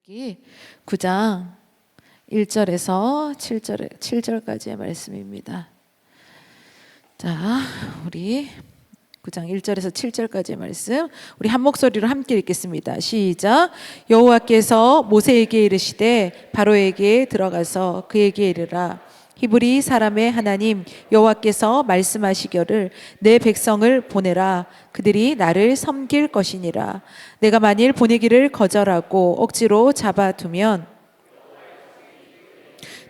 출애굽기 9장 1절에서 7절까지의 말씀입니다. 자, 우리 9장 1절에서 7절까지의 말씀 우리 한 목소리로 함께 읽겠습니다. 시작. 여호와께서 모세에게 이르시되 바로에게 들어가서 그에게 이르라. 히브리 사람의 하나님 여호와께서 말씀하시기를 내 백성을 보내라. 그들이 나를 섬길 것이니라. 내가 만일 보내기를 거절하고 억지로 잡아두면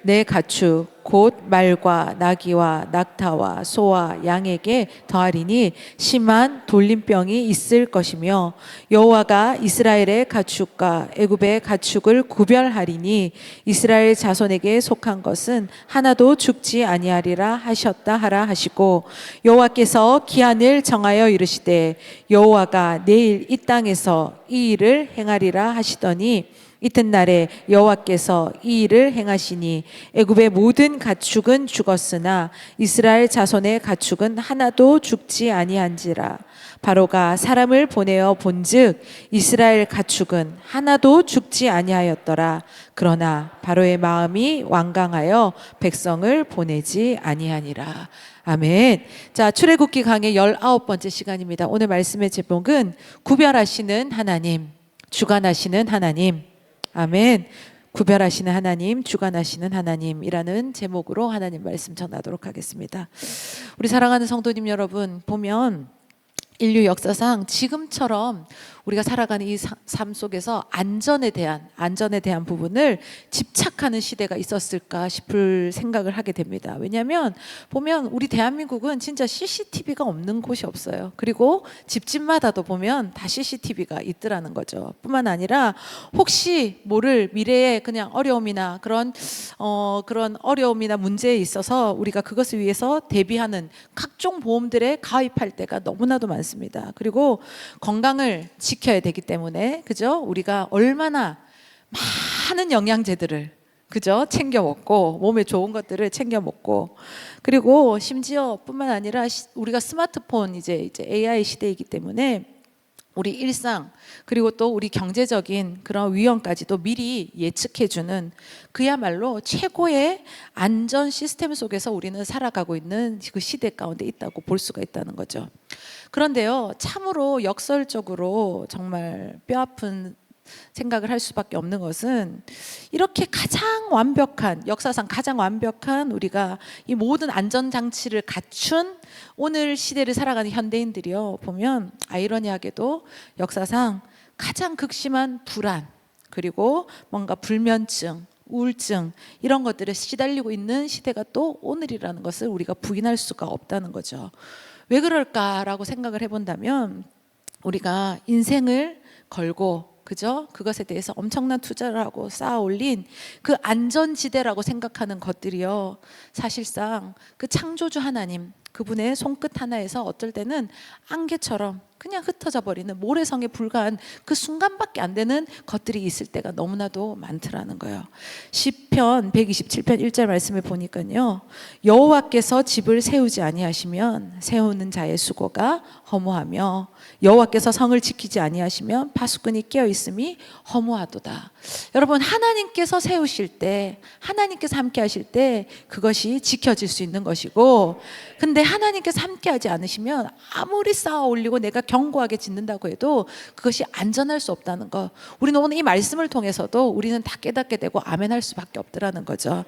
내 가축 곧 말과 나귀와 낙타와 소와 양에게 더하리니 심한 돌림병이 있을 것이며 여호와가 이스라엘의 가축과 애굽의 가축을 구별하리니 이스라엘 자손에게 속한 것은 하나도 죽지 아니하리라 하셨다 하라 하시고 여호와께서 기한을 정하여 이르시되 여호와가 내일 이 땅에서 이 일을 행하리라 하시더니 이튿날에 여호와께서 이 일을 행하시니 애굽의 모든 가축은 죽었으나 이스라엘 자손의 가축은 하나도 죽지 아니한지라. 바로가 사람을 보내어 본즉 이스라엘 가축은 하나도 죽지 아니하였더라. 그러나 바로의 마음이 완강하여 백성을 보내지 아니하니라. 아멘. 자, 출애굽기 강의 19번째 시간입니다. 오늘 말씀의 제목은 구별하시는 하나님, 주관하시는 하나님. 아멘. 구별하시는 하나님, 주관하시는 하나님이라는 제목으로 하나님 말씀 전하도록 하겠습니다. 우리 사랑하는 성도님 여러분, 보면 인류 역사상 지금처럼 우리가 살아가는 이 삶 속에서 안전에 대한 부분을 집착하는 시대가 있었을까 싶을 생각을 하게 됩니다. 왜냐하면 보면 우리 대한민국은 진짜 CCTV가 없는 곳이 없어요. 그리고 집집마다도 보면 다 CCTV가 있더라는 거죠. 뿐만 아니라 혹시 모를 미래에 그냥 어려움이나 그런 어려움이나 문제에 있어서 우리가 그것을 위해서 대비하는 각종 보험들에 가입할 때가 너무나도 많습니다. 그리고 건강을 지켜야 되기 때문에 그죠? 우리가 얼마나 많은 영양제들을 그죠? 챙겨 먹고 몸에 좋은 것들을 챙겨 먹고 그리고 심지어 뿐만 아니라 우리가 스마트폰 이제 AI 시대이기 때문에 우리 일상 그리고 또 우리 경제적인 그런 위험까지도 미리 예측해주는 그야말로 최고의 안전 시스템 속에서 우리는 살아가고 있는 그 시대 가운데 있다고 볼 수가 있다는 거죠. 그런데요, 참으로 역설적으로 정말 뼈아픈 생각을 할 수밖에 없는 것은 이렇게 가장 완벽한 역사상 가장 완벽한 우리가 이 모든 안전장치를 갖춘 오늘 시대를 살아가는 현대인들이요 보면 아이러니하게도 역사상 가장 극심한 불안 그리고 뭔가 불면증 우울증 이런 것들에 시달리고 있는 시대가 또 오늘이라는 것을 우리가 부인할 수가 없다는 거죠. 왜 그럴까라고 생각을 해본다면 우리가 인생을 걸고 그죠? 그것에 대해서 엄청난 투자를 하고 쌓아 올린 그 안전지대라고 생각하는 것들이요 사실상 그 창조주 하나님 그분의 손끝 하나에서 어떨 때는 안개처럼 그냥 흩어져 버리는 모래성에 불과한 그 순간밖에 안 되는 것들이 있을 때가 너무나도 많더라는 거예요. 시편 127편 1절 말씀을 보니까요 여호와께서 집을 세우지 아니하시면 세우는 자의 수고가 허무하며 여호와께서 성을 지키지 아니하시면 파수꾼이 깨어 있음이 허무하도다. 여러분 하나님께서 세우실 때 하나님께서 함께 하실 때 그것이 지켜질 수 있는 것이고 근데 하나님께서 함께 하지 않으시면 아무리 쌓아 올리고 내가 견고하게 짓는다고 해도 그것이 안전할 수 없다는 거 우리는 오늘 이 말씀을 통해서도 우리는 다 깨닫게 되고 아멘할 수밖에 없더라는 거죠.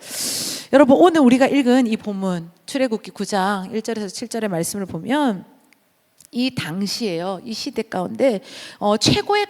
여러분 오늘 우리가 읽은 이 본문 출애굽기 9장 1절에서 7절의 말씀을 보면 이 당시에요 이 시대 가운데 최고의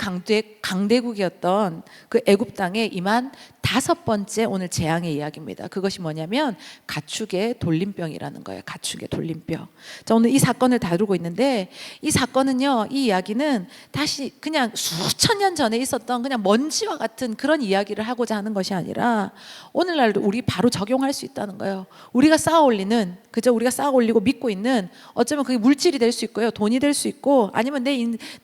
강대국이었던 그 애굽 땅에 임한 5번째 오늘 재앙의 이야기입니다. 그것이 뭐냐면 가축의 돌림병이라는 거예요. 가축의 돌림병. 자, 오늘 이 사건을 다루고 있는데 이 사건은요 이 이야기는 다시 그냥 수천 년 전에 있었던 그냥 먼지와 같은 그런 이야기를 하고자 하는 것이 아니라 오늘날도 우리 바로 적용할 수 있다는 거예요. 우리가 쌓아 올리는 그저 우리가 쌓아 올리고 믿고 있는 어쩌면 그게 물질이 될 수 있고요 돈이 될 수 있고 아니면 내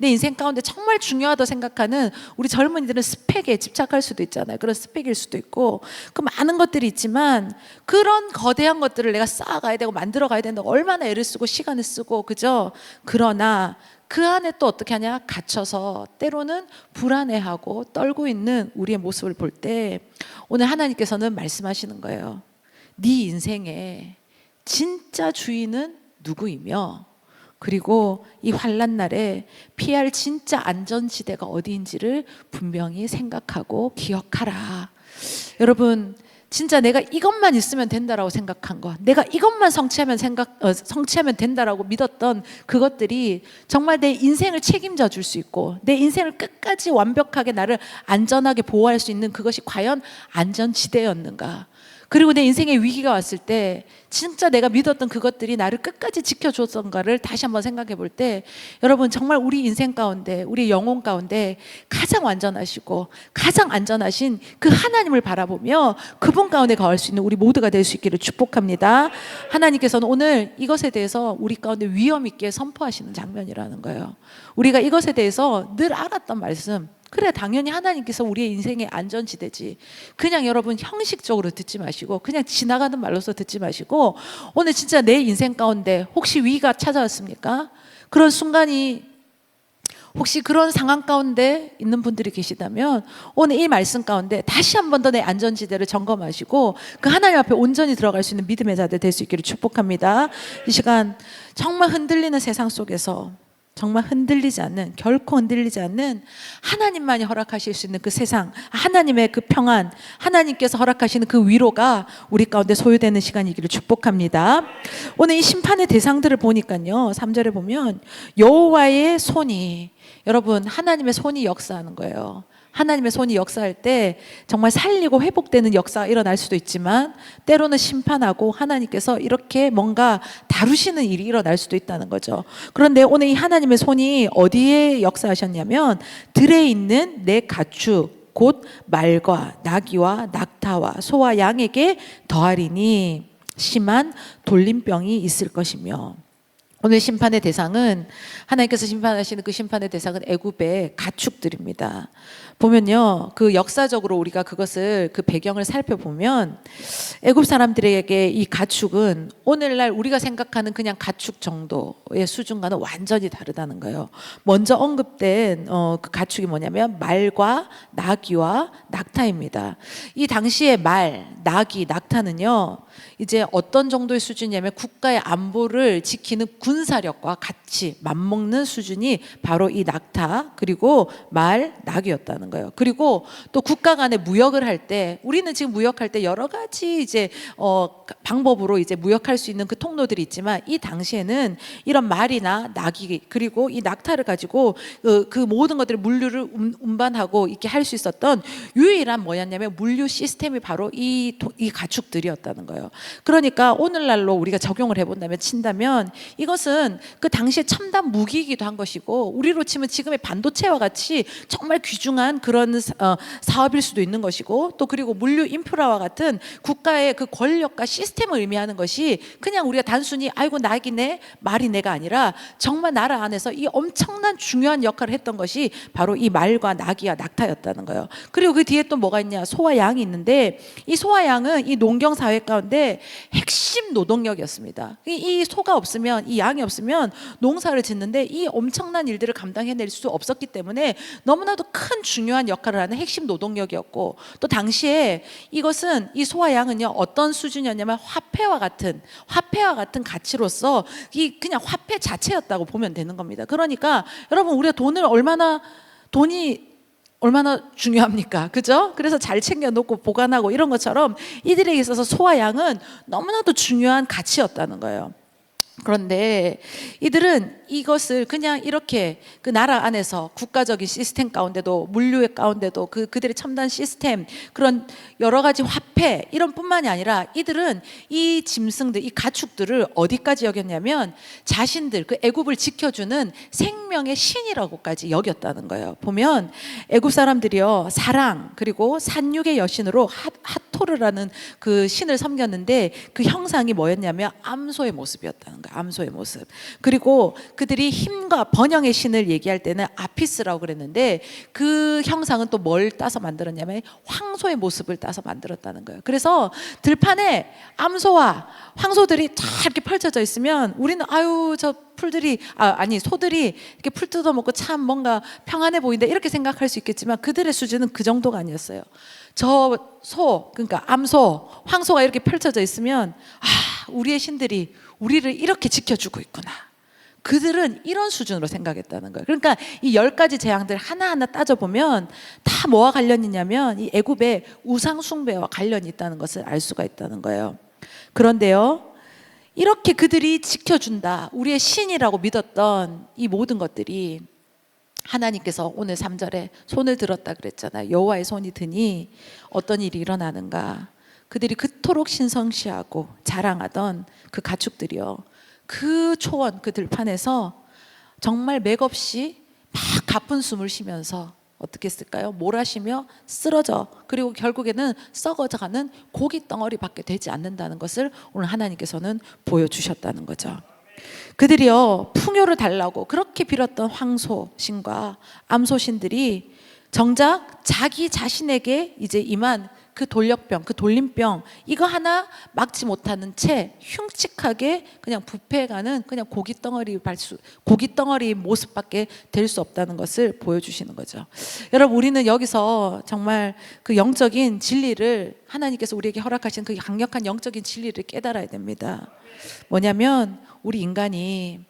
인생 가운데 정말 중요하다고 생각하는 우리 젊은이들은 스펙에 집착할 수도 있잖아요. 그런 스펙일 수도 있고 그 많은 것들이 있지만 그런 거대한 것들을 내가 쌓아가야 되고 만들어가야 된다고 얼마나 애를 쓰고 시간을 쓰고 그죠? 그러나 그 안에 또 어떻게 하냐? 갇혀서 때로는 불안해하고 떨고 있는 우리의 모습을 볼 때 오늘 하나님께서는 말씀하시는 거예요. 네 인생의 진짜 주인은 누구이며, 그리고 이 환난 날에 피할 진짜 안전지대가 어디인지를 분명히 생각하고 기억하라. 여러분, 진짜 내가 이것만 있으면 된다라고 생각한 거, 내가 이것만 성취하면 된다라고 믿었던 그것들이 정말 내 인생을 책임져 줄 수 있고 내 인생을 끝까지 완벽하게 나를 안전하게 보호할 수 있는 그것이 과연 안전지대였는가? 그리고 내 인생에 위기가 왔을 때 진짜 내가 믿었던 그것들이 나를 끝까지 지켜줬던가를 다시 한번 생각해 볼 때, 여러분 정말 우리 인생 가운데, 우리 영혼 가운데 가장 완전하시고 가장 안전하신 그 하나님을 바라보며 그분 가운데 거할 수 있는 우리 모두가 될 수 있기를 축복합니다. 하나님께서는 오늘 이것에 대해서 우리 가운데 위엄 있게 선포하시는 장면이라는 거예요. 우리가 이것에 대해서 늘 알았던 말씀, 그래 당연히 하나님께서 우리의 인생의 안전지대지, 그냥 여러분 형식적으로 듣지 마시고 그냥 지나가는 말로서 듣지 마시고 오늘 진짜 내 인생 가운데 혹시 위기가 찾아왔습니까? 그런 순간이, 혹시 그런 상황 가운데 있는 분들이 계시다면 오늘 이 말씀 가운데 다시 한 번 더 내 안전지대를 점검하시고 그 하나님 앞에 온전히 들어갈 수 있는 믿음의 자들 될 수 있기를 축복합니다. 이 시간 정말 흔들리는 세상 속에서 정말 흔들리지 않는, 결코 흔들리지 않는 하나님만이 허락하실 수 있는 그 세상, 하나님의 그 평안, 하나님께서 허락하시는 그 위로가 우리 가운데 소유되는 시간이기를 축복합니다. 오늘 이 심판의 대상들을 보니까요, 3절에 보면 여호와의 손이, 여러분 하나님의 손이 역사하는 거예요. 하나님의 손이 역사할 때 정말 살리고 회복되는 역사가 일어날 수도 있지만 때로는 심판하고 하나님께서 이렇게 뭔가 다루시는 일이 일어날 수도 있다는 거죠. 그런데 오늘 이 하나님의 손이 어디에 역사하셨냐면 들에 있는 내 가축 곧 말과 나귀와 낙타와 소와 양에게 더하리니 심한 돌림병이 있을 것이며, 오늘 심판의 대상은, 하나님께서 심판하시는 그 심판의 대상은 애굽의 가축들입니다. 보면요, 그 역사적으로 우리가 그것을, 그 배경을 살펴보면 애굽 사람들에게 이 가축은 오늘날 우리가 생각하는 그냥 가축 정도의 수준과는 완전히 다르다는 거예요. 먼저 언급된 그 가축이 뭐냐면 말과 나귀와 낙타입니다. 이 당시에 말, 나귀, 낙타는요 이제 어떤 정도의 수준이냐면 국가의 안보를 지키는 군사력과 같이 맞먹는 수준이 바로 이 낙타 그리고 말, 나귀였다는 거예요. 그리고 또 국가 간에 무역을 할 때, 우리는 지금 무역할 때 여러 가지 이제 방법으로 이제 무역할 수 있는 그 통로들이 있지만 이 당시에는 이런 말이나 나귀 그리고 이 낙타를 가지고 그 모든 것들을 물류를 운반하고 이렇게 할 수 있었던 유일한 뭐였냐면 물류 시스템이 바로 이 가축들이었다는 거예요. 그러니까 오늘날로 우리가 적용을 해본다면, 친다면 이것은 그 당시에 첨단 무기이기도 한 것이고 우리로 치면 지금의 반도체와 같이 정말 귀중한 그런 사업일 수도 있는 것이고, 또 그리고 물류 인프라와 같은 국가의 그 권력과 시스템을 의미하는 것이 그냥 우리가 단순히 아이고 나귀네 말이네가 아니라 정말 나라 안에서 이 엄청난 중요한 역할을 했던 것이 바로 이 말과 나귀와 낙타였다는 거예요. 그리고 그 뒤에 또 뭐가 있냐, 소와 양이 있는데 이 소와 양은 이 농경 사회 가운데 핵심 노동력이었습니다. 이 소가 없으면, 이 양이 없으면 농사를 짓는데 이 엄청난 일들을 감당해낼 수 없었기 때문에 너무나도 큰 중요한 역할을 하는 핵심 노동력이었고, 또 당시에 이것은, 이 소와 양은요 어떤 수준이었냐면 화폐와 같은 가치로서 이 그냥 화폐 자체였다고 보면 되는 겁니다. 그러니까 여러분, 우리가 돈이 얼마나 중요합니까? 그죠? 그래서 잘 챙겨놓고 보관하고 이런 것처럼 이들에게 있어서 소와 양은 너무나도 중요한 가치였다는 거예요. 그런데 이들은 이것을 그냥 이렇게 그 나라 안에서 국가적인 시스템 가운데도, 물류의 가운데도 그들의 첨단 시스템, 그런 여러 가지 화폐 이런 뿐만이 아니라 이들은 이 짐승들, 이 가축들을 어디까지 여겼냐면 자신들, 그 애굽을 지켜주는 생명의 신이라고까지 여겼다는 거예요. 보면 애굽 사람들이요 사랑 그리고 산육의 여신으로 하토르라는 그 신을 섬겼는데 그 형상이 뭐였냐면 암소의 모습이었다는 거예요. 암소의 모습. 그리고 그들이 힘과 번영의 신을 얘기할 때는 아피스라고 그랬는데 그 형상은 또 뭘 따서 만들었냐면 황소의 모습을 따서 만들었다는 거예요. 그래서 들판에 암소와 황소들이 다 이렇게 펼쳐져 있으면 우리는 아유 저 풀들이 아니 소들이 이렇게 풀 뜯어먹고 참 뭔가 평안해 보인다 이렇게 생각할 수 있겠지만 그들의 수준은 그 정도가 아니었어요. 저 소, 그러니까 암소, 황소가 이렇게 펼쳐져 있으면 우리의 신들이 우리를 이렇게 지켜주고 있구나. 그들은 이런 수준으로 생각했다는 거예요. 그러니까 이 10가지 재앙들 하나하나 따져보면 다 뭐와 관련이 있냐면 이 애굽의 우상 숭배와 관련이 있다는 것을 알 수가 있다는 거예요. 그런데요, 이렇게 그들이 지켜준다, 우리의 신이라고 믿었던 이 모든 것들이 하나님께서 오늘 3절에 손을 들었다 그랬잖아요. 여호와의 손이 드니 어떤 일이 일어나는가. 그들이 그토록 신성시하고 자랑하던 그 가축들이요, 그 초원, 그 들판에서 정말 맥없이 막 가쁜 숨을 쉬면서 어떻게 했을까요? 몰아쉬며 쓰러져, 그리고 결국에는 썩어져가는 고기 덩어리밖에 되지 않는다는 것을 오늘 하나님께서는 보여주셨다는 거죠. 그들이요, 풍요를 달라고 그렇게 빌었던 황소신과 암소신들이 정작 자기 자신에게 이제 임한 그 돌력병, 그 돌림병, 이거 하나 막지 못하는 채 흉측하게 그냥 부패해가는 그냥 고기 덩어리 모습밖에 될 수 없다는 것을 보여주시는 거죠. 여러분, 우리는 여기서 정말 그 영적인 진리를, 하나님께서 우리에게 허락하신 그 강력한 영적인 진리를 깨달아야 됩니다. 뭐냐면 우리 인간이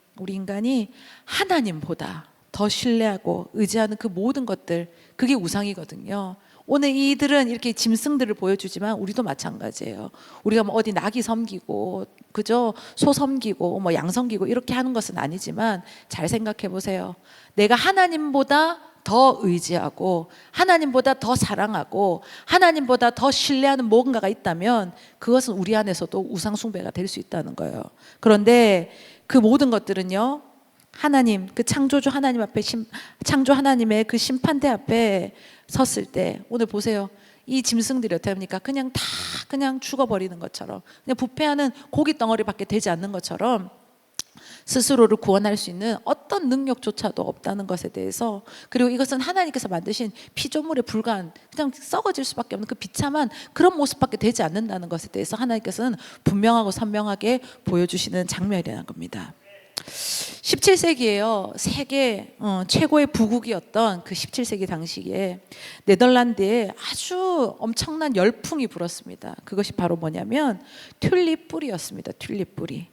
하나님보다 더 신뢰하고 의지하는 그 모든 것들, 그게 우상이거든요. 오늘 이들은 이렇게 짐승들을 보여주지만 우리도 마찬가지예요. 우리가 뭐 어디 나귀 섬기고 그죠, 소 섬기고 뭐 양 섬기고 이렇게 하는 것은 아니지만 잘 생각해 보세요. 내가 하나님보다 더 의지하고 하나님보다 더 사랑하고 하나님보다 더 신뢰하는 무언가가 있다면 그것은 우리 안에서도 우상 숭배가 될 수 있다는 거예요. 그런데 그 모든 것들은요, 하나님, 그 창조주 하나님 앞에, 창조 하나님의 그 심판대 앞에 섰을 때, 오늘 보세요. 이 짐승들이 어떻게 합니까? 그냥 다 그냥 죽어버리는 것처럼, 그냥 부패하는 고기 덩어리밖에 되지 않는 것처럼 스스로를 구원할 수 있는 어떤 능력조차도 없다는 것에 대해서, 그리고 이것은 하나님께서 만드신 피조물에 불과한 그냥 썩어질 수밖에 없는 그 비참한 그런 모습밖에 되지 않는다는 것에 대해서 하나님께서는 분명하고 선명하게 보여주시는 장면이라는 겁니다. 17세기에요. 세계 최고의 부국이었던 그 17세기 당시에 네덜란드에 아주 엄청난 열풍이 불었습니다. 그것이 바로 뭐냐면 튤립 뿌리였습니다. 튤립 뿌리.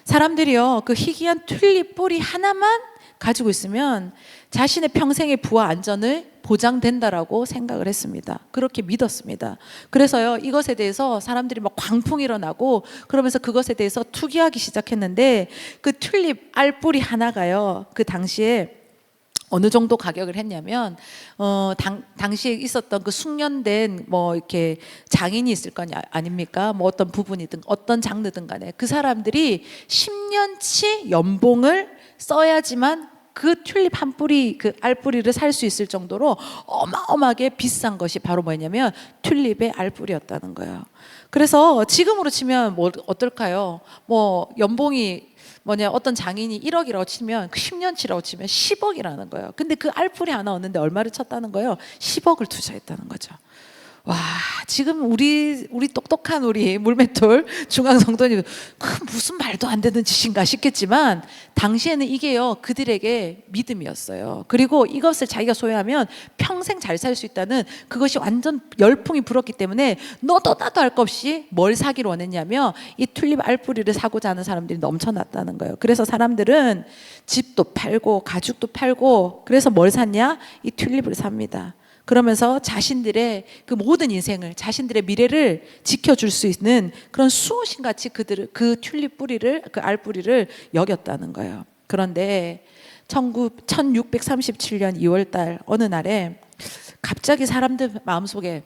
사람들이요, 그 희귀한 튤립 뿌리 하나만 가지고 있으면 자신의 평생의 부와 안전을 보장된다라고 생각을 했습니다. 그렇게 믿었습니다. 그래서요, 이것에 대해서 사람들이 막 광풍이 일어나고 그러면서 그것에 대해서 투기하기 시작했는데, 그 튤립 알뿌리 하나가요, 그 당시에 어느 정도 가격을 했냐면 당시에 있었던 그 숙련된 뭐 이렇게 장인이 있을 거 아닙니까? 뭐 어떤 부분이든 어떤 장르든 간에 그 사람들이 10년치 연봉을 써야지만 그 튤립 한 뿌리, 그 알뿌리를 살 수 있을 정도로 어마어마하게 비싼 것이 바로 뭐냐면 튤립의 알뿌리였다는 거예요. 그래서 지금으로 치면 뭐 어떨까요? 뭐 연봉이 뭐냐, 어떤 장인이 1억이라고 치면 그 10년치라고 치면 10억이라는 거예요. 근데 그 알뿌리 하나 얻는데 얼마를 쳤다는 거예요? 10억을 투자했다는 거죠. 와, 지금 우리 똑똑한 우리 물맷돌 중앙성도님, 무슨 말도 안 되는 짓인가 싶겠지만 당시에는 이게요, 그들에게 믿음이었어요. 그리고 이것을 자기가 소유하면 평생 잘 살 수 있다는, 그것이 완전 열풍이 불었기 때문에 너도 나도 할 것 없이 뭘 사기를 원했냐면 이 튤립 알뿌리를 사고자 하는 사람들이 넘쳐났다는 거예요. 그래서 사람들은 집도 팔고 가죽도 팔고, 그래서 뭘 샀냐? 이 튤립을 삽니다. 그러면서 자신들의 그 모든 인생을, 자신들의 미래를 지켜줄 수 있는 그런 수호신같이 그들을, 그 튤립 뿌리를, 그 알뿌리를 여겼다는 거예요. 그런데 1637년 2월달 어느 날에 갑자기 사람들 마음속에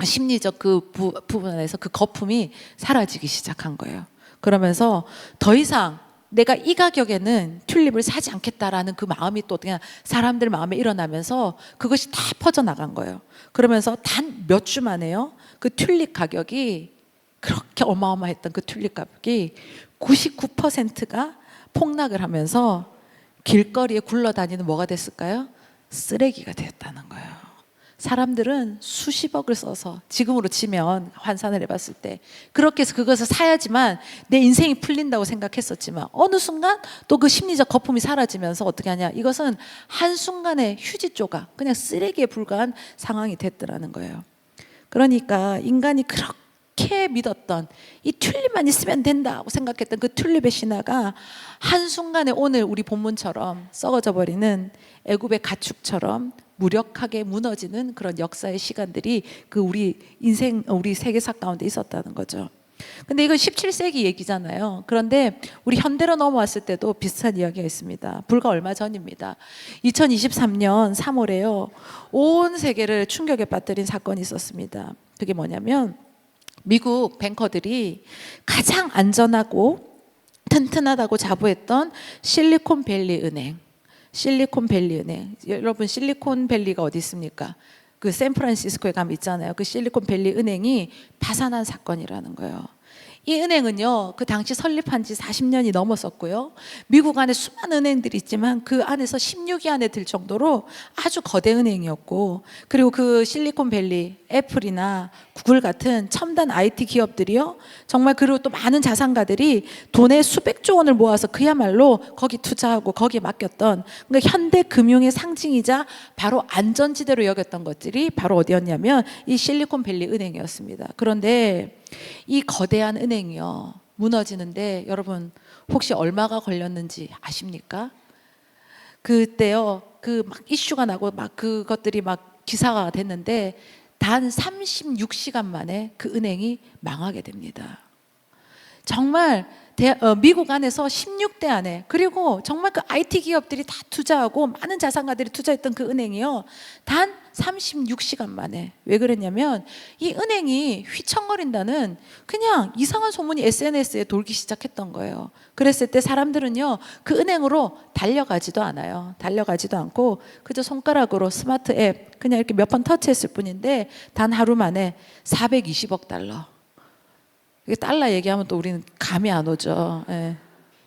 심리적 그 부분에서 그 거품이 사라지기 시작한 거예요. 그러면서 더 이상 내가 이 가격에는 튤립을 사지 않겠다라는 그 마음이 또 그냥 사람들 마음에 일어나면서 그것이 다 퍼져나간 거예요. 그러면서 단 몇 주 만에요, 그 튤립 가격이, 그렇게 어마어마했던 그 튤립 가격이 99%가 폭락을 하면서 길거리에 굴러다니는 뭐가 됐을까요? 쓰레기가 되었다는 거예요. 사람들은 수십억을 써서, 지금으로 치면 환산을 해봤을 때 그렇게 해서 그것을 사야지만 내 인생이 풀린다고 생각했었지만 어느 순간 또 그 심리적 거품이 사라지면서 어떻게 하냐, 이것은 한순간의 휴지 조각, 그냥 쓰레기에 불과한 상황이 됐더라는 거예요. 그러니까 인간이 그렇게 믿었던 이 튤립만 있으면 된다고 생각했던 그 튤립의 신화가 한순간에 오늘 우리 본문처럼 썩어져 버리는 애굽의 가축처럼 무력하게 무너지는 그런 역사의 시간들이 그 우리 인생, 우리 세계사 가운데 있었다는 거죠. 근데 이건 17세기 얘기잖아요. 그런데 우리 현대로 넘어왔을 때도 비슷한 이야기가 있습니다. 불과 얼마 전입니다. 2023년 3월에요. 온 세계를 충격에 빠뜨린 사건이 있었습니다. 그게 뭐냐면 미국 뱅커들이 가장 안전하고 튼튼하다고 자부했던 실리콘밸리 은행, 실리콘밸리 은행. 여러분, 실리콘밸리가 어디 있습니까? 그 샌프란시스코에 가면 있잖아요. 그 실리콘밸리 은행이 파산한 사건이라는 거예요. 이 은행은요, 그 당시 설립한 지 40년이 넘었었고요. 미국 안에 수많은 은행들이 있지만 그 안에서 16위 안에 들 정도로 아주 거대 은행이었고, 그리고 그 실리콘밸리, 애플이나 구글 같은 첨단 IT 기업들이요, 정말, 그리고 또 많은 자산가들이 돈의 수백조 원을 모아서 그야말로 거기 투자하고 거기에 맡겼던, 그러니까 현대 금융의 상징이자 바로 안전지대로 여겼던 것들이 바로 어디였냐면 이 실리콘밸리 은행이었습니다. 그런데 이 거대한 은행이요, 무너지는데 여러분 혹시 얼마가 걸렸는지 아십니까? 그때요, 그 막 이슈가 나고 막 그것들이 막 기사가 됐는데 단 36시간 만에 그 은행이 망하게 됩니다. 정말 미국 안에서 16대 안에, 그리고 정말 그 IT 기업들이 다 투자하고 많은 자산가들이 투자했던 그 은행이요, 단 36시간 만에. 왜 그랬냐면 이 은행이 휘청거린다는 그냥 이상한 소문이 SNS에 돌기 시작했던 거예요. 그랬을 때 사람들은요, 그 은행으로 달려가지도 않아요. 달려가지도 않고 그저 손가락으로 스마트 앱 그냥 이렇게 몇 번 터치했을 뿐인데 단 하루 만에 420억 달러. 이게 달러 얘기하면 또 우리는 감이 안 오죠.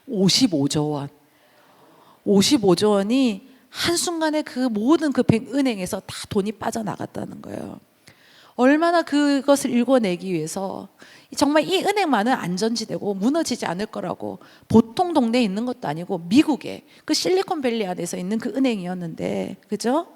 55조 원. 55조 원이 한순간에 그 모든 그 은행에서 다 돈이 빠져나갔다는 거예요. 얼마나 그것을 일궈내기 위해서, 정말 이 은행만은 안전지대고 무너지지 않을 거라고, 보통 동네에 있는 것도 아니고 미국의 그 실리콘밸리 안에서 있는 그 은행이었는데, 그죠?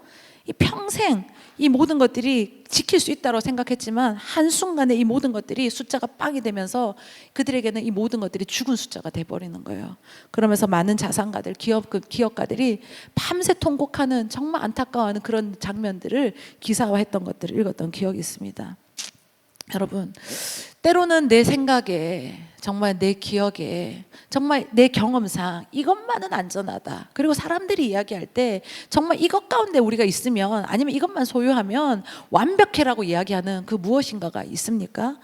이 평생 이 모든 것들이 지킬 수 있다고 생각했지만 한순간에 이 모든 것들이 숫자가 빵이 되면서 그들에게는 이 모든 것들이 죽은 숫자가 돼버리는 거예요. 그러면서 많은 자산가들, 기업가들이 밤새 통곡하는, 정말 안타까워하는 그런 장면들을 기사화했던 것들을 읽었던 기억이 있습니다. 여러분, 때로는 내 생각에, 정말 내 기억에, 정말 내 경험상 이것만은 안전하다, 그리고 사람들이 이야기할 때 정말 이것 가운데 우리가 있으면, 아니면 이것만 소유하면 완벽해라고 이야기하는 그 무엇인가가 있습니까?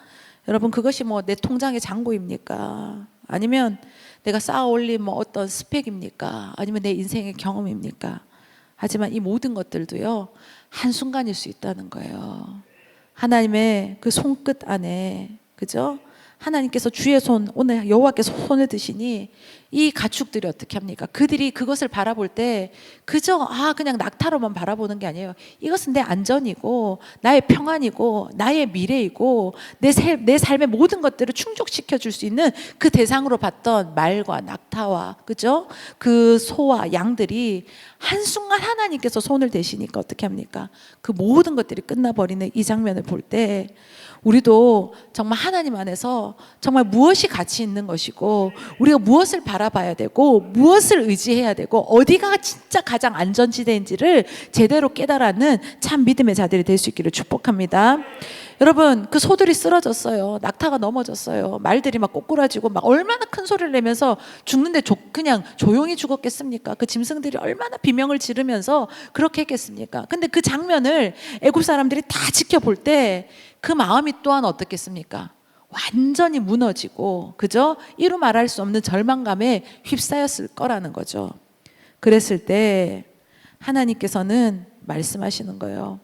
여러분, 그것이 뭐 내 통장의 잔고입니까? 아니면 내가 쌓아 올린 뭐 어떤 스펙입니까? 아니면 내 인생의 경험입니까? 하지만 이 모든 것들도요, 한순간일 수 있다는 거예요. 하나님의 그 손끝 안에, 그죠? 하나님께서 주의 손, 오늘 여호와께서 손을 드시니 이 가축들이 어떻게 합니까? 그들이 그것을 바라볼 때 그저 그냥 낙타로만 바라보는 게 아니에요. 이것은 내 안전이고 나의 평안이고 나의 미래이고 내 삶의 모든 것들을 충족시켜 줄 수 있는 그 대상으로 봤던 말과 낙타와, 그죠? 그 소와 양들이 한순간 하나님께서 손을 대시니까 어떻게 합니까? 그 모든 것들이 끝나버리는 이 장면을 볼 때 우리도 정말 하나님 안에서 정말 무엇이 가치 있는 것이고, 우리가 무엇을 바라봐야 되고 무엇을 의지해야 되고 어디가 진짜 가장 안전지대인지를 제대로 깨달아는 참 믿음의 자들이 될 수 있기를 축복합니다. 여러분, 그 소들이 쓰러졌어요. 낙타가 넘어졌어요. 말들이 막 꼬꾸라지고 막 얼마나 큰 소리를 내면서 죽는데 그냥 조용히 죽었겠습니까? 그 짐승들이 얼마나 비명을 지르면서 그렇게 했겠습니까? 근데 그 장면을 애굽 사람들이 다 지켜볼 때 그 마음이 또한 어떻겠습니까? 완전히 무너지고, 그죠? 이루 말할 수 없는 절망감에 휩싸였을 거라는 거죠. 그랬을 때 하나님께서는 말씀하시는 거예요.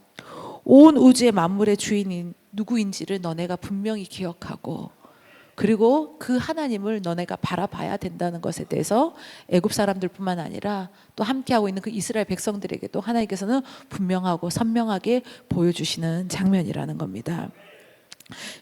온 우주의 만물의 주인인 누구인지를 너네가 분명히 기억하고, 그리고 그 하나님을 너네가 바라봐야 된다는 것에 대해서 애굽 사람들뿐만 아니라 또 함께하고 있는 그 이스라엘 백성들에게도 하나님께서는 분명하고 선명하게 보여주시는 장면이라는 겁니다.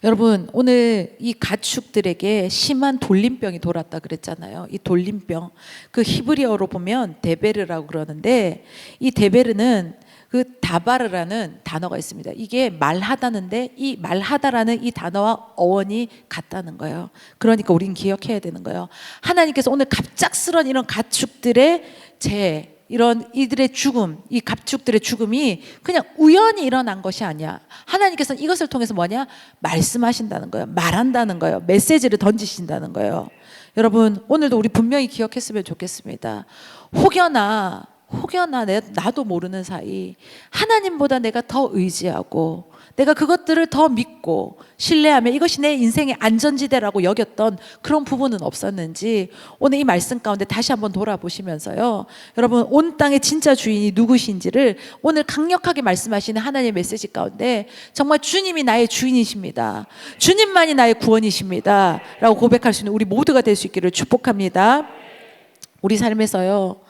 여러분, 오늘 이 가축들에게 심한 돌림병이 돌았다 그랬잖아요. 이 돌림병, 그 히브리어로 보면 데베르라고 그러는데, 이 데베르는 그 다바르라는 단어가 있습니다. 이게 말하다는데, 이 말하다라는 이 단어와 어원이 같다는 거예요. 그러니까 우린 기억해야 되는 거예요. 하나님께서 오늘 갑작스런 이런 가축들의 이런 이들의 죽음, 이 가축들의 죽음이 그냥 우연히 일어난 것이 아니야. 하나님께서는 이것을 통해서 뭐냐? 말씀하신다는 거예요. 말한다는 거예요. 메시지를 던지신다는 거예요. 여러분, 오늘도 우리 분명히 기억했으면 좋겠습니다. 혹여나 나도 모르는 사이 하나님보다 내가 더 의지하고 내가 그것들을 더 믿고 신뢰하며 이것이 내 인생의 안전지대라고 여겼던 그런 부분은 없었는지 오늘 이 말씀 가운데 다시 한번 돌아보시면서요, 여러분, 온 땅의 진짜 주인이 누구신지를 오늘 강력하게 말씀하시는 하나님의 메시지 가운데 정말 주님이 나의 주인이십니다, 주님만이 나의 구원이십니다 라고 고백할 수 있는 우리 모두가 될 수 있기를 축복합니다. 우리 삶에서요,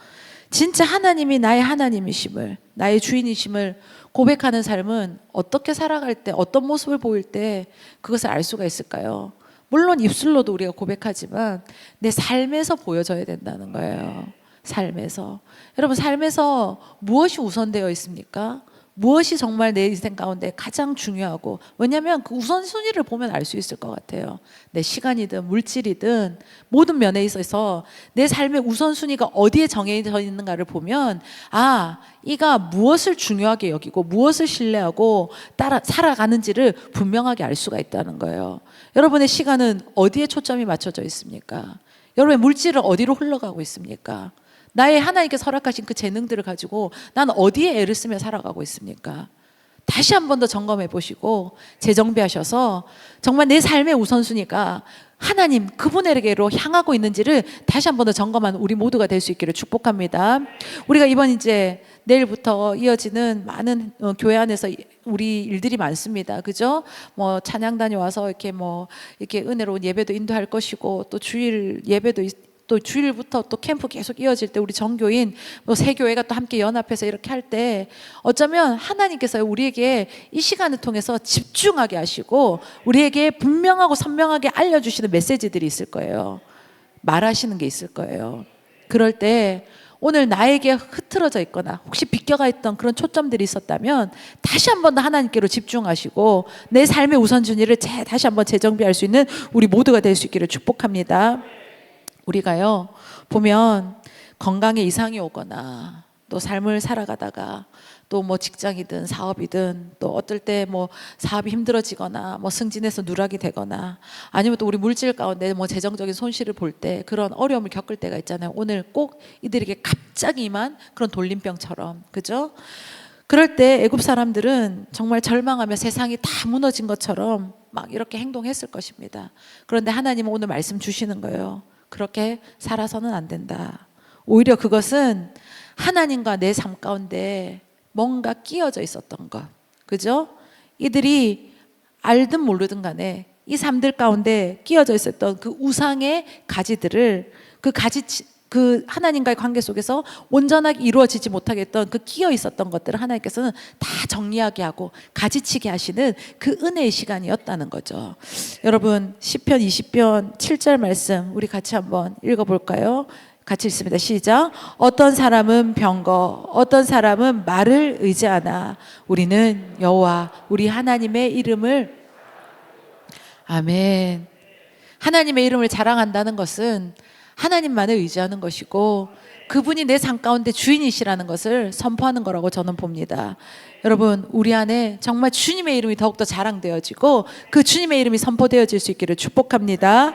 진짜 하나님이 나의 하나님이심을, 나의 주인이심을 고백하는 삶은 어떻게 살아갈 때, 어떤 모습을 보일 때 그것을 알 수가 있을까요? 물론 입술로도 우리가 고백하지만 내 삶에서 보여져야 된다는 거예요. 삶에서. 여러분, 삶에서 무엇이 우선되어 있습니까? 무엇이 정말 내 인생 가운데 가장 중요하고, 왜냐하면 그 우선순위를 보면 알 수 있을 것 같아요. 내 시간이든 물질이든 모든 면에 있어서 내 삶의 우선순위가 어디에 정해져 있는가를 보면, 아, 이가 무엇을 중요하게 여기고 무엇을 신뢰하고 따라 살아가는지를 분명하게 알 수가 있다는 거예요. 여러분의 시간은 어디에 초점이 맞춰져 있습니까? 여러분의 물질은 어디로 흘러가고 있습니까? 나의 하나님께서 허락하신 그 재능들을 가지고 난 어디에 애를 쓰며 살아가고 있습니까? 다시 한 번 더 점검해 보시고 재정비하셔서 정말 내 삶의 우선순위가 하나님 그분에게로 향하고 있는지를 다시 한 번 더 점검하는 우리 모두가 될 수 있기를 축복합니다. 우리가 이번 이제 내일부터 이어지는 많은 교회 안에서 우리 일들이 많습니다. 그죠? 뭐 찬양 다녀와서 이렇게 은혜로운 예배도 인도할 것이고, 또 주일 예배도 또 주일부터 또 캠프 계속 이어질 때 우리 정교인 새 교회가 또 함께 연합해서 이렇게 할 때 어쩌면 하나님께서 우리에게 이 시간을 통해서 집중하게 하시고 우리에게 분명하고 선명하게 알려주시는 메시지들이 있을 거예요. 말하시는 게 있을 거예요. 그럴 때 오늘 나에게 흐트러져 있거나 혹시 비껴가 있던 그런 초점들이 있었다면 다시 한 번 더 하나님께로 집중하시고 내 삶의 우선순위를 다시 한번 재정비할 수 있는 우리 모두가 될 수 있기를 축복합니다. 우리가요, 보면 건강에 이상이 오거나 또 삶을 살아가다가 또 뭐 직장이든 사업이든 또 어떨 때 뭐 사업이 힘들어지거나 뭐 승진해서 누락이 되거나 아니면 또 우리 물질 가운데 뭐 재정적인 손실을 볼 때 그런 어려움을 겪을 때가 있잖아요. 오늘 꼭 이들에게 갑자기 임한 그런 돌림병처럼, 그죠? 그럴 때 애굽 사람들은 정말 절망하며 세상이 다 무너진 것처럼 막 이렇게 행동했을 것입니다. 그런데 하나님은 오늘 말씀 주시는 거예요. 그렇게 살아서는 안 된다. 오히려 그것은 하나님과 내 삶 가운데 뭔가 끼어져 있었던 것, 그죠? 이들이 알든 모르든 간에 이 삶들 가운데 끼어져 있었던 그 우상의 가지들을 그 하나님과의 관계 속에서 온전하게 이루어지지 못하게 했던 그 끼어 있었던 것들을 하나님께서는 다 정리하게 하고 가지치게 하시는 그 은혜의 시간이었다는 거죠. 여러분, 시편 20편 7절 말씀 우리 같이 한번 읽어볼까요? 같이 읽습니다. 시작. 어떤 사람은 병거, 어떤 사람은 말을 의지하나 우리는 여호와 우리 하나님의 이름을, 아멘. 하나님의 이름을 자랑한다는 것은 하나님만을 의지하는 것이고 그분이 내 삶 가운데 주인이시라는 것을 선포하는 거라고 저는 봅니다. 여러분, 우리 안에 정말 주님의 이름이 더욱더 자랑되어지고 그 주님의 이름이 선포되어질 수 있기를 축복합니다.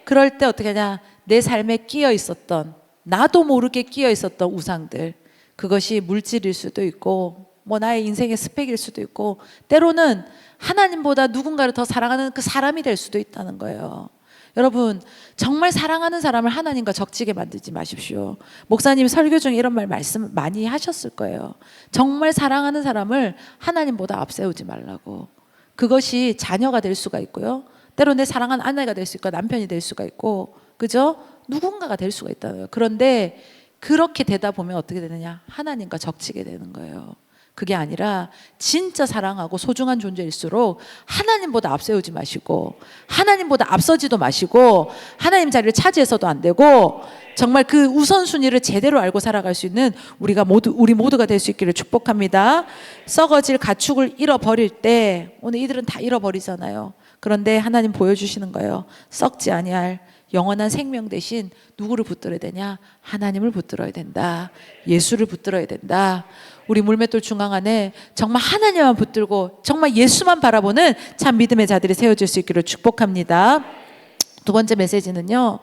그럴 때 어떻게 하냐, 내 삶에 끼어 있었던, 나도 모르게 끼어 있었던 우상들, 그것이 물질일 수도 있고 뭐 나의 인생의 스펙일 수도 있고 때로는 하나님보다 누군가를 더 사랑하는 그 사람이 될 수도 있다는 거예요. 여러분, 정말 사랑하는 사람을 하나님과 적지게 만들지 마십시오. 목사님 설교 중에 이런 말씀 많이 하셨을 거예요. 정말 사랑하는 사람을 하나님보다 앞세우지 말라고. 그것이 자녀가 될 수가 있고요, 때로 내 사랑하는 아내가 될 수 있고 남편이 될 수가 있고, 그죠? 누군가가 될 수가 있다는 거예요. 그런데 그렇게 되다 보면 어떻게 되느냐? 하나님과 적치게 되는 거예요. 그게 아니라 진짜 사랑하고 소중한 존재일수록 하나님보다 앞세우지 마시고, 하나님보다 앞서지도 마시고, 하나님 자리를 차지해서도 안 되고, 정말 그 우선순위를 제대로 알고 살아갈 수 있는 우리 모두가 될 수 있기를 축복합니다. 썩어질 가축을 잃어버릴 때, 오늘 이들은 다 잃어버리잖아요. 그런데 하나님 보여주시는 거예요. 썩지 아니할 영원한 생명 대신 누구를 붙들어야 되냐? 하나님을 붙들어야 된다. 예수를 붙들어야 된다. 우리 물맷돌 중앙 안에 정말 하나님만 붙들고 정말 예수만 바라보는 참 믿음의 자들이 세워질 수 있기를 축복합니다. 두 번째 메시지는요,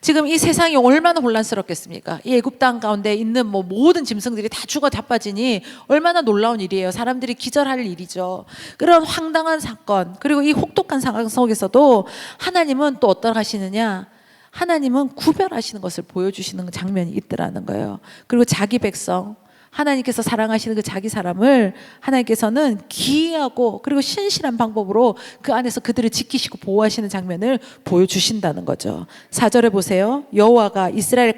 지금 이 세상이 얼마나 혼란스럽겠습니까? 이 애굽 땅 가운데 있는 모든 짐승들이 다 죽어 자빠지니 얼마나 놀라운 일이에요. 사람들이 기절할 일이죠. 그런 황당한 사건, 그리고 이 혹독한 상황 속에서도 하나님은 또 어떠 하시느냐? 하나님은 구별하시는 것을 보여주시는 장면이 있더라는 거예요. 그리고 자기 백성, 하나님께서 사랑하시는 그 자기 사람을 하나님께서는 기이하고 그리고 신실한 방법으로 그 안에서 그들을 지키시고 보호하시는 장면을 보여주신다는 거죠. 4절에 보세요. 여호와가 이스라엘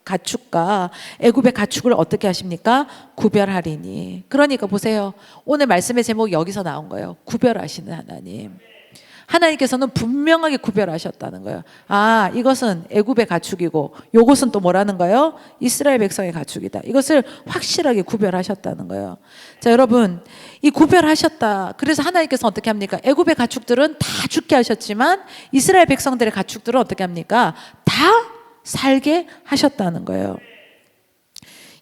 가축과 애굽의 가축을 어떻게 하십니까? 구별하리니. 그러니까 보세요. 오늘 말씀의 제목이 여기서 나온 거예요. 구별하시는 하나님. 하나님께서는 분명하게 구별하셨다는 거예요. 아, 이것은 애굽의 가축이고 요것은 또 뭐라는 거예요? 이스라엘 백성의 가축이다. 이것을 확실하게 구별하셨다는 거예요. 자, 여러분, 이 구별하셨다. 그래서 하나님께서 어떻게 합니까? 애굽의 가축들은 다 죽게 하셨지만 이스라엘 백성들의 가축들은 어떻게 합니까? 다 살게 하셨다는 거예요.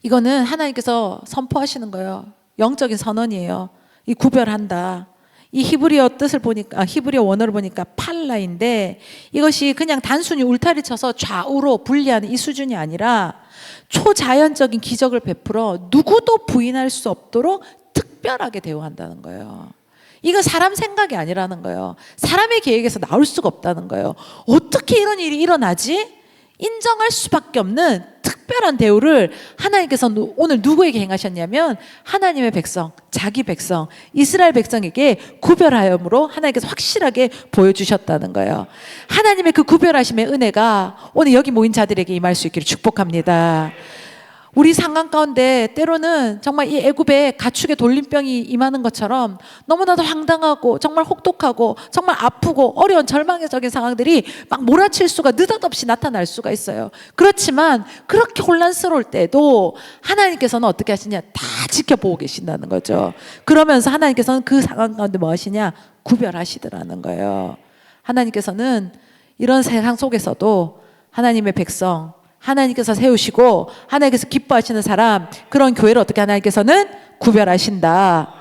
이거는 하나님께서 선포하시는 거예요. 영적인 선언이에요. 이 구별한다. 이 히브리어 뜻을 보니까, 히브리어 원어를 보니까 팔라인데, 이것이 그냥 단순히 울타리 쳐서 좌우로 분리하는 이 수준이 아니라 초자연적인 기적을 베풀어 누구도 부인할 수 없도록 특별하게 대우한다는 거예요. 이건 사람 생각이 아니라는 거예요. 사람의 계획에서 나올 수가 없다는 거예요. 어떻게 이런 일이 일어나지? 인정할 수밖에 없는 특별한 대우를 하나님께서 오늘 누구에게 행하셨냐면 하나님의 백성, 자기 백성, 이스라엘 백성에게 구별하여으로 하나님께서 확실하게 보여주셨다는 거예요. 하나님의 그 구별하심의 은혜가 오늘 여기 모인 자들에게 임할 수 있기를 축복합니다. 우리 상황 가운데 때로는 정말 이 애굽의 가축의 돌림병이 임하는 것처럼 너무나도 황당하고 정말 혹독하고 정말 아프고 어려운 절망적인 상황들이 막 몰아칠 수가 느닷없이 나타날 수가 있어요. 그렇지만 그렇게 혼란스러울 때도 하나님께서는 어떻게 하시냐? 다 지켜보고 계신다는 거죠. 그러면서 하나님께서는 그 상황 가운데 뭐 하시냐? 구별하시더라는 거예요. 하나님께서는 이런 세상 속에서도 하나님의 백성, 하나님께서 세우시고 하나님께서 기뻐하시는 사람, 그런 교회를 어떻게 하나님께서는 구별하신다.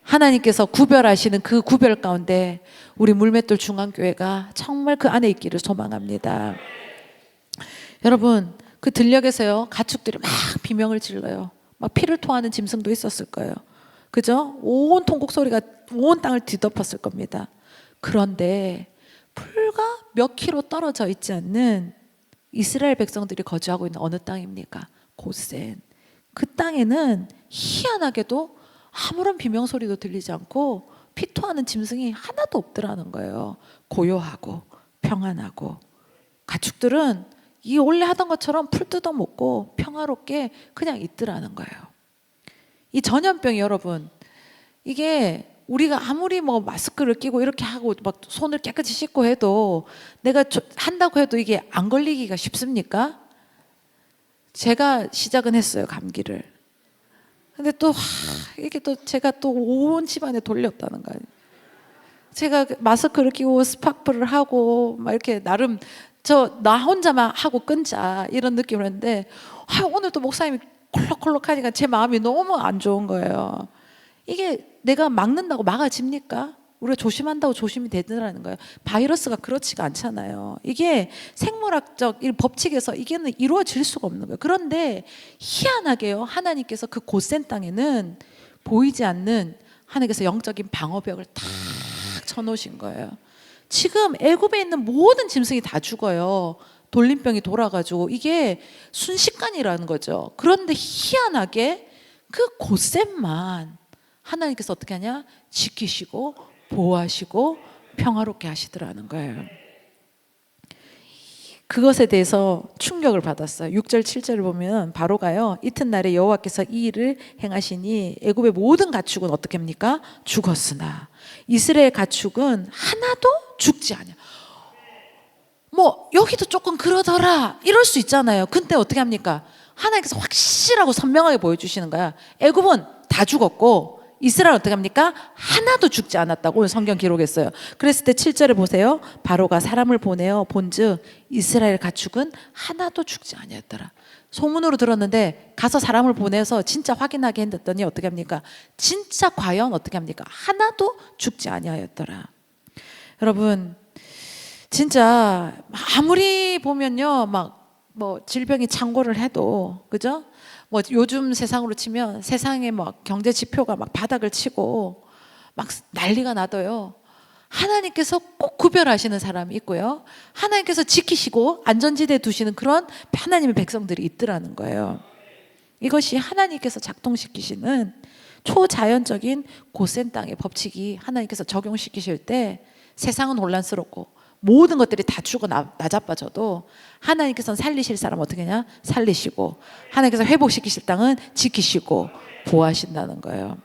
하나님께서 구별하시는 그 구별 가운데 우리 물맷돌 중앙교회가 정말 그 안에 있기를 소망합니다. 여러분, 그 들녘에서요, 가축들이 막 비명을 질러요. 막 피를 토하는 짐승도 있었을 거예요. 그죠? 온 통곡 소리가 온 땅을 뒤덮었을 겁니다. 그런데 불과 몇 킬로 떨어져 있지 않는 이스라엘 백성들이 거주하고 있는 어느 땅입니까? 고센. 그 땅에는 희한하게도 아무런 비명 소리도 들리지 않고 피토하는 짐승이 하나도 없더라는 거예요. 고요하고 평안하고. 가축들은 이 원래 하던 것처럼 풀 뜯어 먹고 평화롭게 그냥 있더라는 거예요. 이 전염병이 여러분, 이게 우리가 아무리 마스크를 끼고 이렇게 하고 막 손을 깨끗이 씻고 해도, 내가 한다고 해도 이게 안 걸리기가 쉽습니까? 제가 시작은 했어요, 감기를. 근데 또 이게 또 제가 또 온 집안에 돌렸다는 거예요. 제가 마스크를 끼고 스파프를 하고 막 이렇게 나름 나 혼자만 하고 끊자 이런 느낌을 했는데, 오늘 또 목사님이 콜록콜록 하니까 제 마음이 너무 안 좋은 거예요. 이게 내가 막는다고 막아집니까? 우리가 조심한다고 조심이 되더라는 거예요. 바이러스가 그렇지가 않잖아요. 이게 생물학적 법칙에서 이게는 이루어질 수가 없는 거예요. 그런데 희한하게요, 하나님께서 그 고센 땅에는 보이지 않는 하나님께서 영적인 방어벽을 탁 쳐놓으신 거예요. 지금 애굽에 있는 모든 짐승이 다 죽어요. 돌림병이 돌아가지고 이게 순식간이라는 거죠. 그런데 희한하게 그 고센만 하나님께서 어떻게 하냐? 지키시고 보호하시고 평화롭게 하시더라는 거예요. 그것에 대해서 충격을 받았어요. 6절 7절을 보면 바로가요, 이튿날에 여호와께서 이 일을 행하시니 애굽의 모든 가축은 어떻게 합니까? 죽었으나 이스라엘 가축은 하나도 죽지 않아. 뭐 여기도 조금 그러더라 이럴 수 있잖아요. 근데 어떻게 합니까? 하나님께서 확실하고 선명하게 보여주시는 거야. 애굽은 다 죽었고 이스라엘은 어떻게 합니까? 하나도 죽지 않았다고 오늘 성경 기록했어요. 그랬을 때 7절에 보세요. 바로가 사람을 보내어 본즉 이스라엘 가축은 하나도 죽지 아니었더라. 소문으로 들었는데 가서 사람을 보내서 진짜 확인하게 했더니 어떻게 합니까? 진짜 과연 어떻게 합니까? 하나도 죽지 아니하였더라. 여러분 진짜 아무리 보면요 막 뭐 질병이 창궐을 해도 그죠? 뭐 요즘 세상으로 치면 세상에 막 경제 지표가 막 바닥을 치고 막 난리가 나도요. 하나님께서 꼭 구별하시는 사람이 있고요. 하나님께서 지키시고 안전지대에 두시는 그런 하나님의 백성들이 있더라는 거예요. 이것이 하나님께서 작동시키시는 초자연적인 고센 땅의 법칙이 하나님께서 적용시키실 때 세상은 혼란스럽고 모든 것들이 다 죽어 나자빠져도 하나님께서는 살리실 사람 어떻게 하냐? 살리시고 하나님께서 회복시키실 땅은 지키시고 보호하신다는 거예요.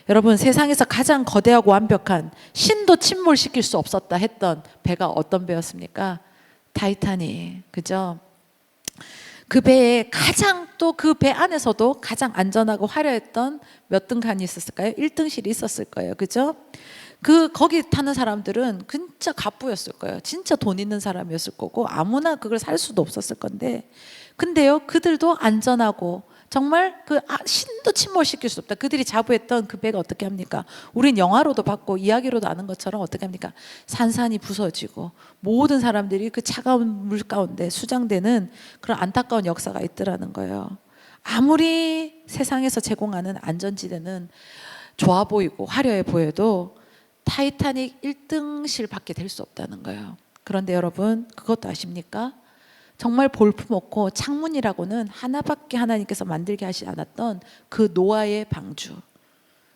여러분 세상에서 가장 거대하고 완벽한 신도 침몰시킬 수 없었다 했던 배가 어떤 배였습니까? 타이타닉. 그죠? 그 배에 가장 또 그 배 안에서도 가장 안전하고 화려했던 몇 등 칸이 있었을까요? 1등실이 있었을 거예요. 그죠? 거기 타는 사람들은 진짜 갑부였을 거예요. 진짜 돈 있는 사람이었을 거고 아무나 그걸 살 수도 없었을 건데 근데요 그들도 안전하고 정말 신도 침몰시킬 수 없다. 그들이 자부했던 그 배가 어떻게 합니까? 우린 영화로도 봤고 이야기로도 아는 것처럼 어떻게 합니까? 산산이 부서지고 모든 사람들이 그 차가운 물 가운데 수장되는 그런 안타까운 역사가 있더라는 거예요. 아무리 세상에서 제공하는 안전지대는 좋아 보이고 화려해 보여도 타이타닉 1등실 밖에 될 수 없다는 거예요. 그런데 여러분 그것도 아십니까? 정말 볼품없고 창문이라고는 하나밖에 하나님께서 만들게 하지 않았던 그 노아의 방주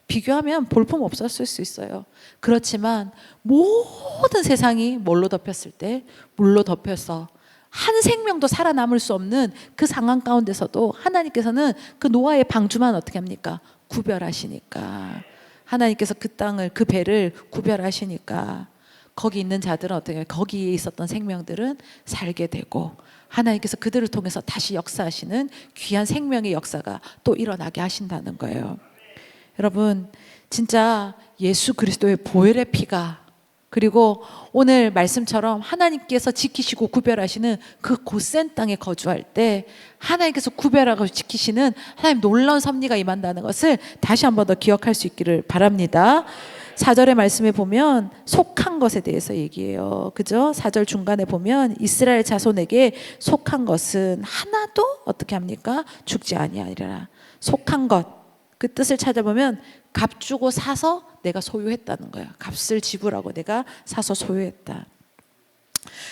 비교하면 볼품 없었을 수 있어요. 그렇지만 모든 세상이 뭘로 덮였을 때 물로 덮여서 한 생명도 살아남을 수 없는 그 상황 가운데서도 하나님께서는 그 노아의 방주만 어떻게 합니까? 구별하시니까 하나님께서 그 땅을 그 배를 구별하시니까 거기 있는 자들은 어떻게 해요? 거기에 있었던 생명들은 살게 되고 하나님께서 그들을 통해서 다시 역사하시는 귀한 생명의 역사가 또 일어나게 하신다는 거예요. 여러분 진짜 예수 그리스도의 보혈의 피가 그리고 오늘 말씀처럼 하나님께서 지키시고 구별하시는 그 곧센 땅에 거주할 때 하나님께서 구별하고 지키시는 하나님 놀라운 섭리가 임한다는 것을 다시 한 번 더 기억할 수 있기를 바랍니다. 4절의 말씀에 보면 속한 것에 대해서 얘기해요. 그죠? 4절 중간에 보면 이스라엘 자손에게 속한 것은 하나도 어떻게 합니까? 죽지 아니하리라. 속한 것 그 뜻을 찾아보면 값 주고 사서 내가 소유했다는 거예요. 값을 지불하고 내가 사서 소유했다.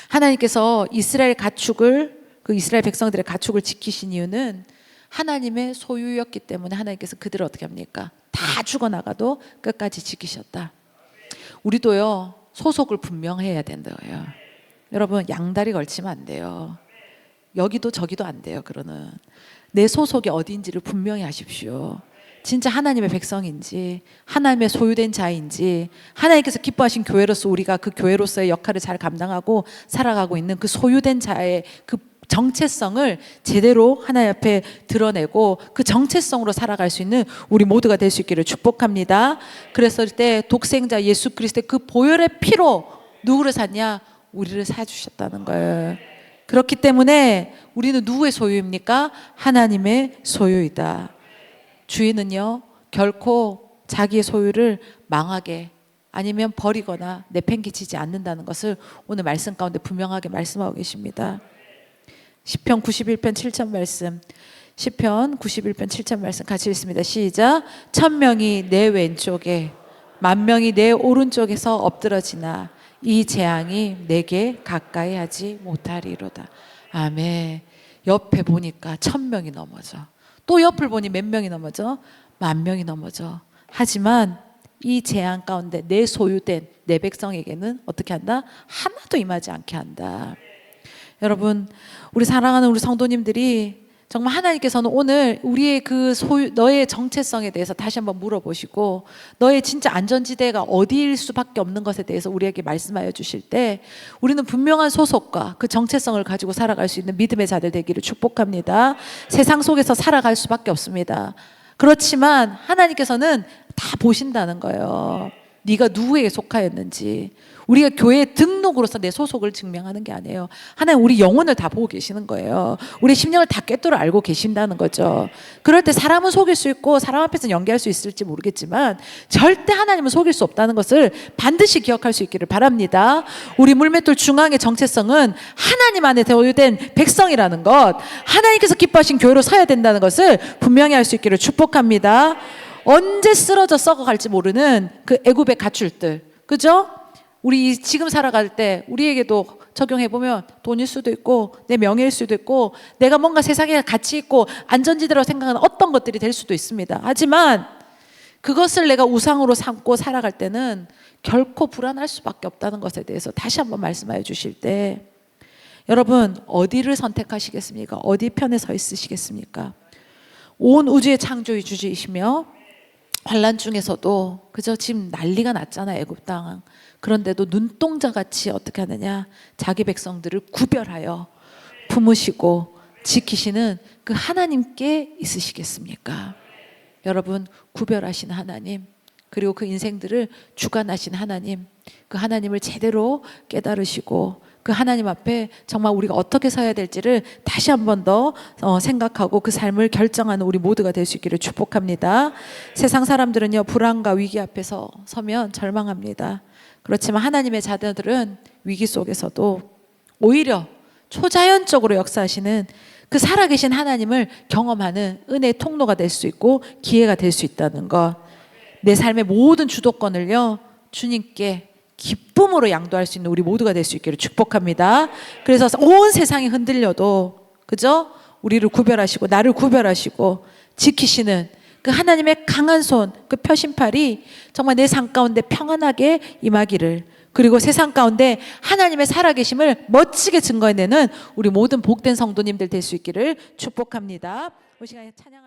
하나님께서 이스라엘 가축을 그 이스라엘 백성들의 가축을 지키신 이유는 하나님의 소유였기 때문에 하나님께서 그들을 어떻게 합니까? 다 죽어나가도 끝까지 지키셨다. 우리도요 소속을 분명해야 된다고요. 여러분 양다리 걸치면 안 돼요. 여기도 저기도 안 돼요. 그러는 내 소속이 어디인지를 분명히 하십시오. 진짜 하나님의 백성인지 하나님의 소유된 자인지 하나님께서 기뻐하신 교회로서 우리가 그 교회로서의 역할을 잘 감당하고 살아가고 있는 그 소유된 자의 그 정체성을 제대로 하나님 앞에 드러내고 그 정체성으로 살아갈 수 있는 우리 모두가 될 수 있기를 축복합니다. 그랬을 때 독생자 예수 그리스도의 그 보혈의 피로 누구를 샀냐? 우리를 사주셨다는 거예요. 그렇기 때문에 우리는 누구의 소유입니까? 하나님의 소유이다. 주인은요 결코 자기의 소유를 망하게 아니면 버리거나 내팽개치지 않는다는 것을 오늘 말씀 가운데 분명하게 말씀하고 계십니다. 시편 91편 7절 말씀, 시편 91편 7절 말씀 같이 읽습니다. 시작. 1000명이 내 왼쪽에 10,000명이 내 오른쪽에서 엎드러지나 이 재앙이 내게 가까이 하지 못하리로다. 아멘. 옆에 보니까 1000명이 넘어져. 또 옆을 보니 몇 명이 넘어져? 10,000명이 넘어져. 하지만 이 재앙 가운데 내 소유된 내 백성에게는 어떻게 한다? 하나도 임하지 않게 한다. 여러분, 우리 사랑하는 우리 성도님들이 정말 하나님께서는 오늘 우리의 그 너의 정체성에 대해서 다시 한번 물어보시고, 너의 진짜 안전지대가 어디일 수밖에 없는 것에 대해서 우리에게 말씀하여 주실 때, 우리는 분명한 소속과 그 정체성을 가지고 살아갈 수 있는 믿음의 자들 되기를 축복합니다. 세상 속에서 살아갈 수밖에 없습니다. 그렇지만 하나님께서는 다 보신다는 거예요. 네가 누구에게 속하였는지. 우리가 교회 등록으로서 내 소속을 증명하는 게 아니에요. 하나님 우리 영혼을 다 보고 계시는 거예요. 우리 심령을 다 꿰뚫어 알고 계신다는 거죠. 그럴 때 사람은 속일 수 있고 사람 앞에서 연기할 수 있을지 모르겠지만 절대 하나님은 속일 수 없다는 것을 반드시 기억할 수 있기를 바랍니다. 우리 물맷돌 중앙의 정체성은 하나님 안에 대우된 백성이라는 것, 하나님께서 기뻐하신 교회로 서야 된다는 것을 분명히 할 수 있기를 축복합니다. 언제 쓰러져 썩어갈지 모르는 그 애굽의 가출들, 그죠? 우리 지금 살아갈 때 우리에게도 적용해보면 돈일 수도 있고 내 명예일 수도 있고 내가 뭔가 세상에 가치 있고 안전지대라고 생각하는 어떤 것들이 될 수도 있습니다. 하지만 그것을 내가 우상으로 삼고 살아갈 때는 결코 불안할 수밖에 없다는 것에 대해서 다시 한번 말씀하여 주실 때, 여러분 어디를 선택하시겠습니까? 어디 편에 서 있으시겠습니까? 온 우주의 창조의 주주이시며 환란 중에서도 그저 지금 난리가 났잖아요, 애굽 땅. 그런데도 눈동자같이 어떻게 하느냐, 자기 백성들을 구별하여 품으시고 지키시는 그 하나님께 있으시겠습니까? 여러분, 구별하신 하나님, 그리고 그 인생들을 주관하신 하나님, 그 하나님을 제대로 깨달으시고 그 하나님 앞에 정말 우리가 어떻게 서야 될지를 다시 한 번 더 생각하고 그 삶을 결정하는 우리 모두가 될 수 있기를 축복합니다. 세상 사람들은요, 불안과 위기 앞에서 서면 절망합니다. 그렇지만 하나님의 자녀들은 위기 속에서도 오히려 초자연적으로 역사하시는 그 살아계신 하나님을 경험하는 은혜의 통로가 될 수 있고 기회가 될 수 있다는 것, 내 삶의 모든 주도권을요 주님께 기쁨으로 양도할 수 있는 우리 모두가 될 수 있기를 축복합니다. 그래서 온 세상이 흔들려도 그죠? 우리를 구별하시고 나를 구별하시고 지키시는 그 하나님의 강한 손, 그 표심팔이 정말 내 삶 가운데 평안하게 임하기를, 그리고 세상 가운데 하나님의 살아계심을 멋지게 증거해내는 우리 모든 복된 성도님들 될 수 있기를 축복합니다. 이 시간에 찬양